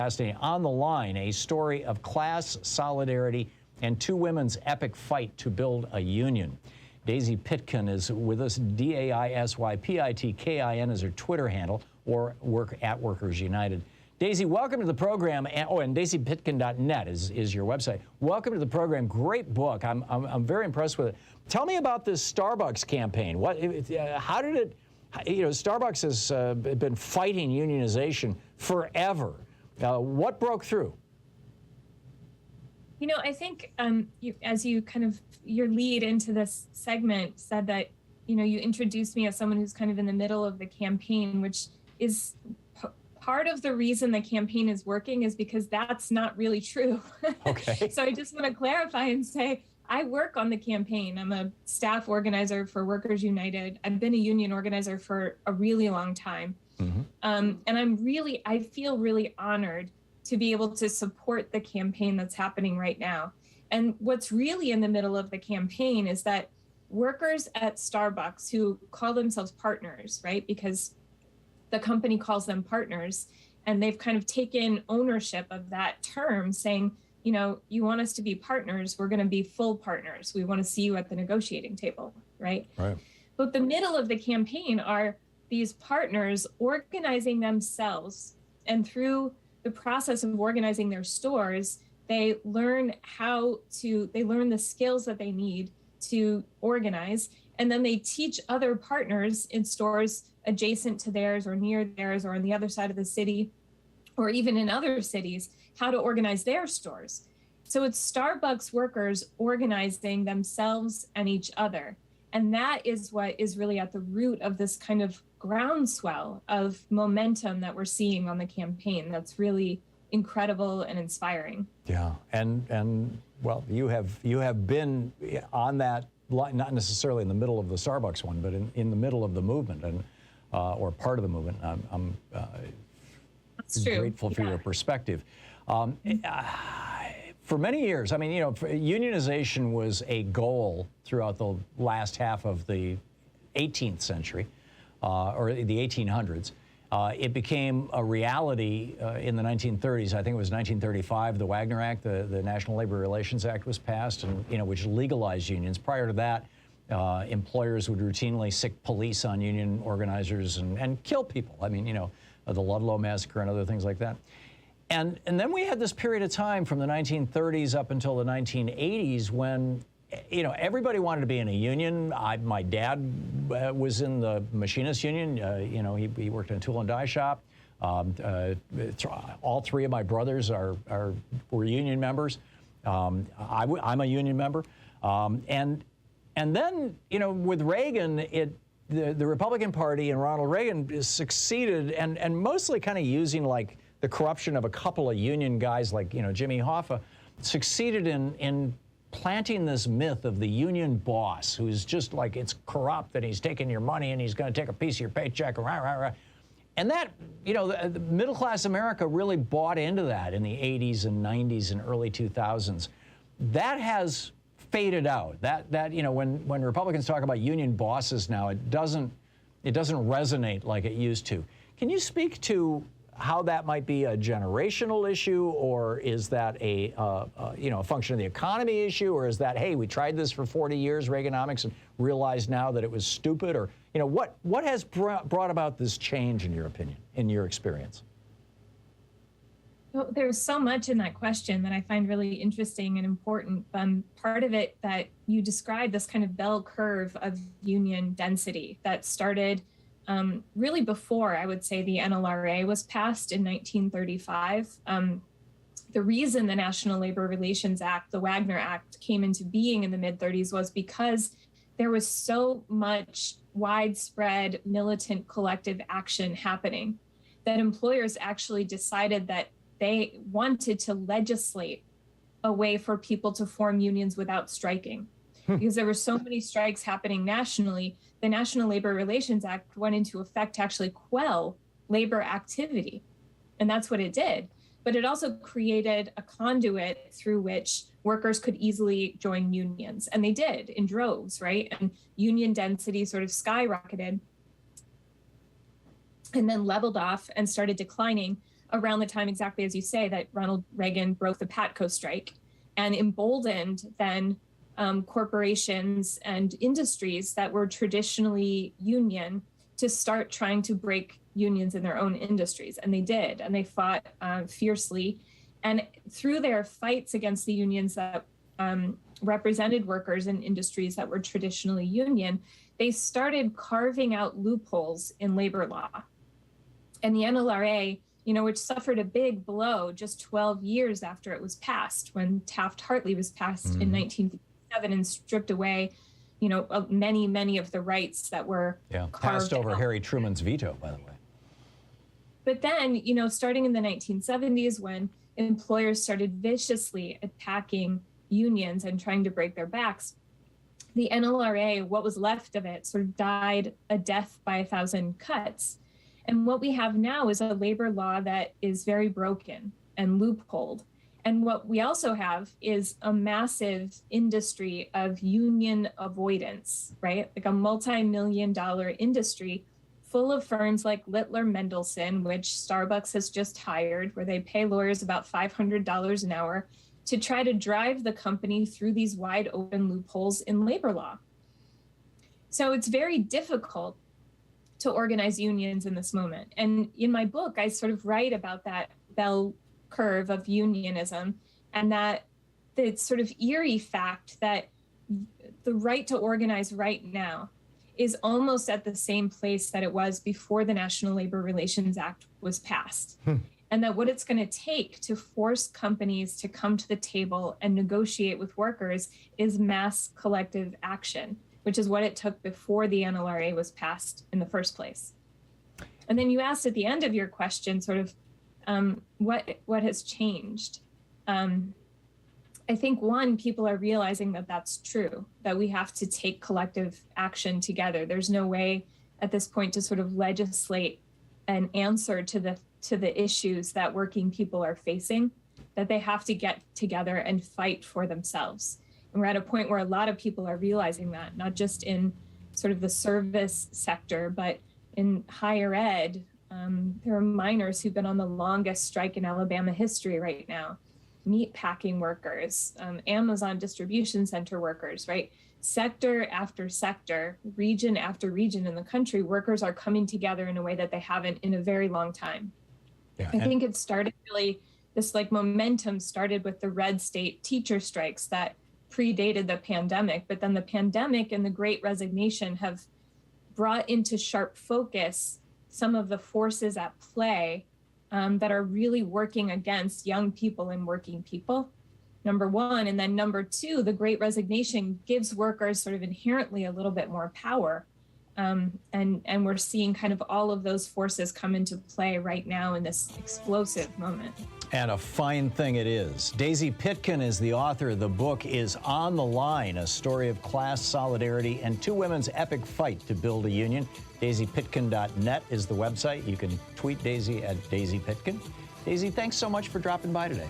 fascinating. On the line, a story of class solidarity and two women's epic fight to build a union. Daisy Pitkin is with us. DAISYPITKIN is her Twitter handle, or work at Workers United. Daisy, welcome to the program. And DaisyPitkin.net is your website. Welcome to the program. Great book. I'm very impressed with it. Tell me about this Starbucks campaign. How did it? Starbucks has been fighting unionization forever. What broke through? I think your lead into this segment said that, you introduced me as someone who's kind of in the middle of the campaign, which is part of the reason the campaign is working is because that's not really true. Okay. So I just want to clarify and say, I work on the campaign. I'm a staff organizer for Workers United. I've been a union organizer for a really long time. Mm-hmm. And I feel really honored to be able to support the campaign that's happening right now. And what's really in the middle of the campaign is that workers at Starbucks who call themselves partners, right? Because the company calls them partners, and they've kind of taken ownership of that term, saying, you want us to be partners, we're going to be full partners. We want to see you at the negotiating table, right? Right. But the middle of the campaign are these partners organizing themselves, and through the process of organizing their stores, they learn the skills that they need to organize, and then they teach other partners in stores adjacent to theirs or near theirs or on the other side of the city or even in other cities how to organize their stores. So it's Starbucks workers organizing themselves and each other. And that is what is really at the root of this kind of groundswell of momentum that we're seeing on the campaign. That's really incredible and inspiring. Yeah, and well, you have been on that, not necessarily in the middle of the Starbucks one, but in the middle of the movement and or part of the movement. I'm grateful for your perspective. For many years, unionization was a goal throughout the last half of the 18th century, or the 1800s. It became a reality in the 1930s. I think it was 1935, the Wagner Act, the National Labor Relations Act was passed, and which legalized unions. Prior to that, employers would routinely sic police on union organizers and kill people. The Ludlow Massacre and other things like that. And then we had this period of time from the 1930s up until the 1980s when, everybody wanted to be in a union. My dad was in the machinist union. He worked in a tool and die shop. All three of my brothers were union members. I'm a union member. And then, with Reagan, the Republican Party and Ronald Reagan succeeded, and mostly kind of using like the corruption of a couple of union guys like, Jimmy Hoffa, succeeded in planting this myth of the union boss who's just like, it's corrupt and he's taking your money and he's going to take a piece of your paycheck. And that, the middle-class America really bought into that in the 80s and 90s and early 2000s. That has faded out. That when Republicans talk about union bosses now, it doesn't resonate like it used to. Can you speak to how that might be a generational issue, or is that a function of the economy issue, or is that, hey, we tried this for 40 years, Reaganomics, and realized now that it was stupid, or what has brought about this change in your opinion, in your experience? Well, there's so much in that question that I find really interesting and important. Part of it that you described, this kind of bell curve of union density that started really before, I would say, the NLRA was passed in 1935. The reason the National Labor Relations Act, the Wagner Act, came into being in the mid-30s was because there was so much widespread militant collective action happening that employers actually decided that they wanted to legislate a way for people to form unions without striking. Because there were so many strikes happening nationally, the National Labor Relations Act went into effect to actually quell labor activity. And that's what it did. But it also created a conduit through which workers could easily join unions. And they did in droves, right? And union density sort of skyrocketed and then leveled off and started declining. around the time, exactly as you say, that Ronald Reagan broke the PATCO strike and emboldened then corporations and industries that were traditionally union to start trying to break unions in their own industries. And they did, and they fought fiercely. And through their fights against the unions that represented workers in industries that were traditionally union, they started carving out loopholes in labor law. And the NLRA, which suffered a big blow just 12 years after it was passed, when Taft-Hartley was passed in 1957 and stripped away, many of the rights that were passed over out. Harry Truman's veto, by the way. But then, starting in the 1970s, when employers started viciously attacking unions and trying to break their backs, the NLRA, what was left of it, sort of died a death by 1,000 cuts. And what we have now is a labor law that is very broken and loopholed. And what we also have is a massive industry of union avoidance, right? Like a multi-million-dollar industry full of firms like Littler Mendelson, which Starbucks has just hired, where they pay lawyers about $500 an hour to try to drive the company through these wide open loopholes in labor law. So it's very difficult to organize unions in this moment. And in my book, I sort of write about that bell curve of unionism and that the sort of eerie fact that the right to organize right now is almost at the same place that it was before the National Labor Relations Act was passed. And that what it's going to take to force companies to come to the table and negotiate with workers is mass collective action, which is what it took before the NLRA was passed in the first place. And then you asked at the end of your question, sort of, what has changed? I think, one, people are realizing that that's true, that we have to take collective action together. There's no way at this point to sort of legislate an answer to the issues that working people are facing, that they have to get together and fight for themselves. And we're at a point where a lot of people are realizing that, not just in sort of the service sector, but in higher ed. There are miners who've been on the longest strike in Alabama history right now. Meat packing workers, Amazon distribution center workers, right? Sector after sector, region after region in the country, workers are coming together in a way that they haven't in a very long time. I think it started really, this like momentum started with the red state teacher strikes that predated the pandemic, but then the pandemic and the Great Resignation have brought into sharp focus some of the forces at play that are really working against young people and working people, number one. And then number two, the Great Resignation gives workers sort of inherently a little bit more power. And we're seeing kind of all of those forces come into play right now in this explosive moment. And a fine thing it is. Daisy Pitkin is the author. The book is On the Line, a story of class solidarity and two women's epic fight to build a union. DaisyPitkin.net is the website. You can tweet Daisy at Daisy Pitkin. Daisy, thanks so much for dropping by today.